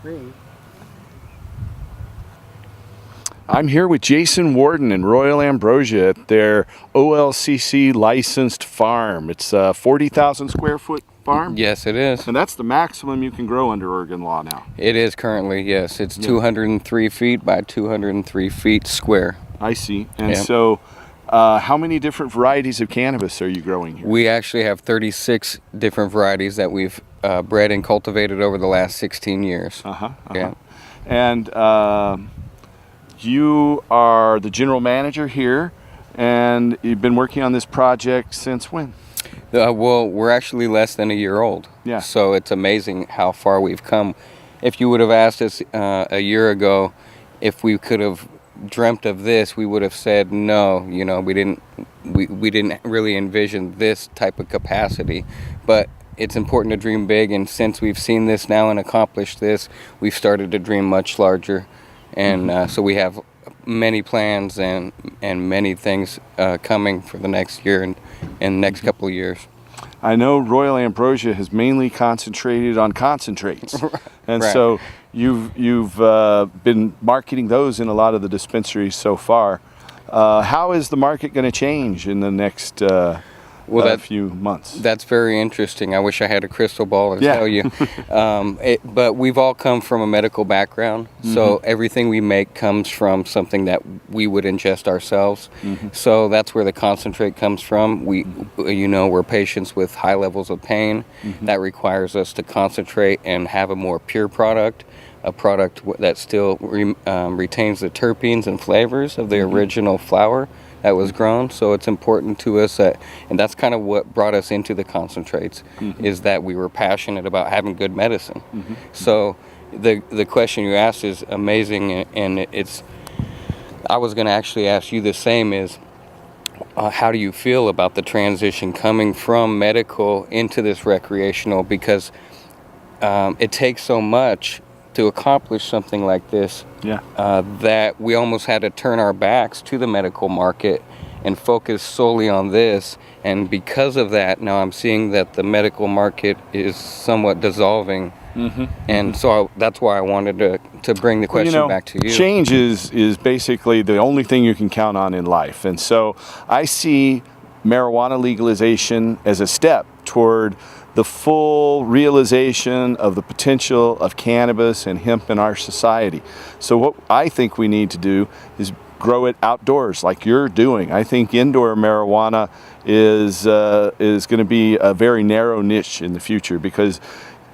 Great. I'm here with Jason Warden and Royal Ambrosia at their OLCC licensed farm. It's a 40,000 square foot farm? Yes, it is. And that's the maximum you can grow under Oregon law now. It is currently, yes. It's 203 feet by 203 feet square. I see. And so how many different varieties of cannabis are you growing here? We actually have 36 different varieties that we've bred and cultivated over the last 16 years. Yeah. And you are the general manager here, and you've been working on this project since when? Well, we're actually less than a year old. Yeah. So it's amazing how far we've come. If you would have asked us a year ago if we could have dreamt of this, we would have said no. You know, we didn't really envision this type of capacity. But it's important to dream big, and since we've seen this now and accomplished this, we've started to dream much larger. And so we have many plans and many things coming for the next year and next couple of years. I know Royal Ambrosia has mainly concentrated on concentrates, and so you've been marketing those in a lot of the dispensaries so far. How is the market going to change in the next few months? That's very interesting. I wish I had a crystal ball to tell you. But we've all come from a medical background, so everything we make comes from something that we would ingest ourselves. So that's where the concentrate comes from. We're patients with high levels of pain. That requires us to concentrate and have a more pure product, a product that still retains the terpenes and flavors of the original flower that was grown. So it's important to us and that's kind of what brought us into the concentrates, is that we were passionate about having good medicine. So the question you asked is amazing, and I was going to actually ask you the same, is how do you feel about the transition coming from medical into this recreational, because it takes so much to accomplish something like this, that we almost had to turn our backs to the medical market and focus solely on this. And because of that, now I'm seeing that the medical market is somewhat dissolving. And so that's why I wanted to bring the question back to you. Change is basically the only thing you can count on in life. And so I see marijuana legalization as a step toward the full realization of the potential of cannabis and hemp in our society. So what I think we need to do is grow it outdoors like you're doing. I think indoor marijuana is going to be a very narrow niche in the future, because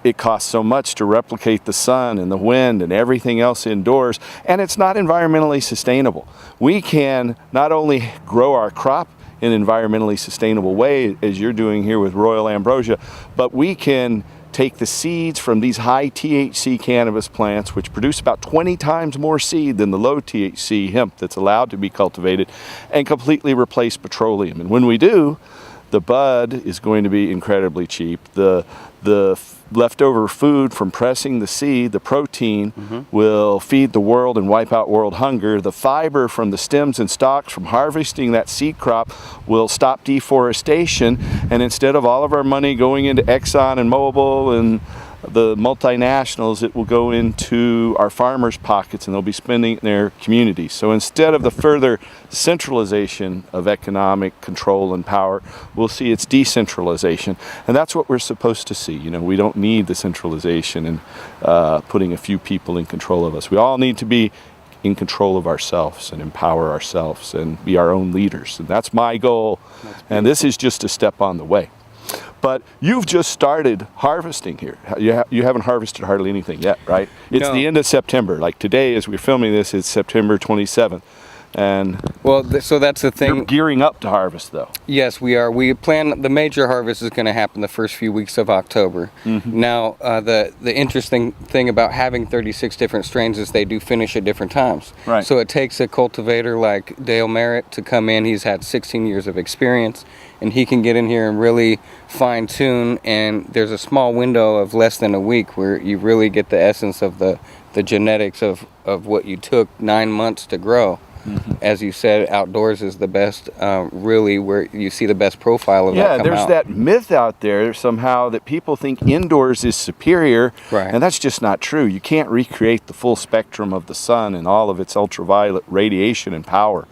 it costs so much to replicate the sun and the wind and everything else indoors, and it's not environmentally sustainable. We can not only grow our crop in an environmentally sustainable way, as you're doing here with Royal Ambrosia, but we can take the seeds from these high THC cannabis plants, which produce about 20 times more seed than the low THC hemp that's allowed to be cultivated, and completely replace petroleum. And when we do, the bud is going to be incredibly cheap. The leftover food from pressing the seed, the protein, will feed the world and wipe out world hunger. The fiber from the stems and stalks from harvesting that seed crop will stop deforestation. And instead of all of our money going into Exxon and Mobil and the multinationals, it will go into our farmers' pockets, and they'll be spending it in their communities. So instead of the further centralization of economic control and power, we'll see its decentralization. And that's what we're supposed to see. You know, we don't need the centralization and putting a few people in control of us. We all need to be in control of ourselves and empower ourselves and be our own leaders. And that's my goal. And this is just a step on the way. But you've just started harvesting here. You haven't harvested hardly anything yet, right? It's the end of September. Like today, as we're filming this, it's September 27th. And so that's the thing. You're gearing up to harvest, though. Yes, we are. We plan, the major harvest is going to happen the first few weeks of October. Now, the interesting thing about having 36 different strains is they do finish at different times. Right. So it takes a cultivator like Dale Merritt to come in. He's had 16 years of experience, and he can get in here and really fine tune. And there's a small window of less than a week where you really get the essence of the genetics of what you took 9 months to grow. as you said, outdoors is the best, really where you see the best profile of that come there's out. that myth out there somehow that people think indoors is superior, Right. and that's just not true. You can't recreate the full spectrum of the sun and all of its ultraviolet radiation and power.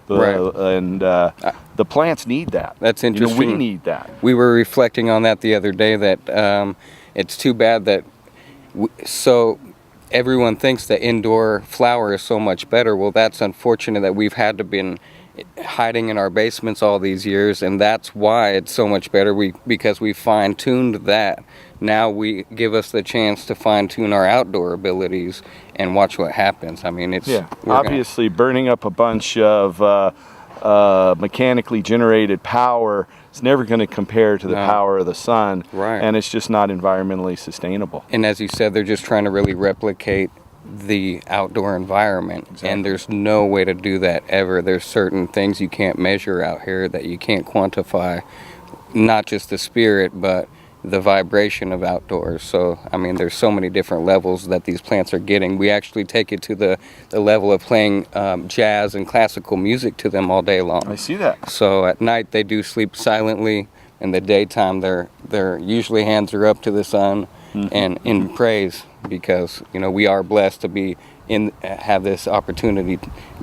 The plants need that. That's interesting. We need that. We were reflecting on that the other day, that it's too bad that so everyone thinks that indoor flower is so much better. Well, that's unfortunate that we've had to been hiding in our basements all these years, and that's why it's so much better. Because we fine-tuned that. Now we give us the chance to fine-tune our outdoor abilities and watch what happens. I mean, it's obviously burning up a bunch of mechanically generated power is never going to compare to the power of the sun, Right. and it's just not environmentally sustainable. And as you said, they're just trying to really replicate the outdoor environment. Exactly. And there's no way to do that ever. There's certain things you can't measure out here that you can't quantify, not just the spirit, but the vibration of outdoors. So, I mean, there's so many different levels that these plants are getting. We actually take it to the level of playing jazz and classical music to them all day long. I see that. So at night they do sleep silently. In the daytime, they're usually hands are up to the sun and in praise, because we are blessed to be have this opportunity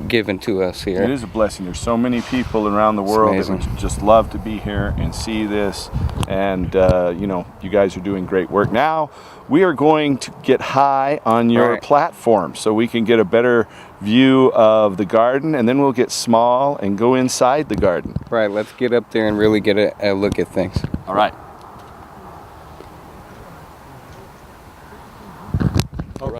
given to us here. It is a blessing. There's so many people around the world that amazing. would just love to be here and see this, and you guys are doing great work. Now we are going to get high on your Right. platform so we can get a better view of the garden, and then we'll get small and go inside the garden. Right, let's get up there and really get a look at things. All right.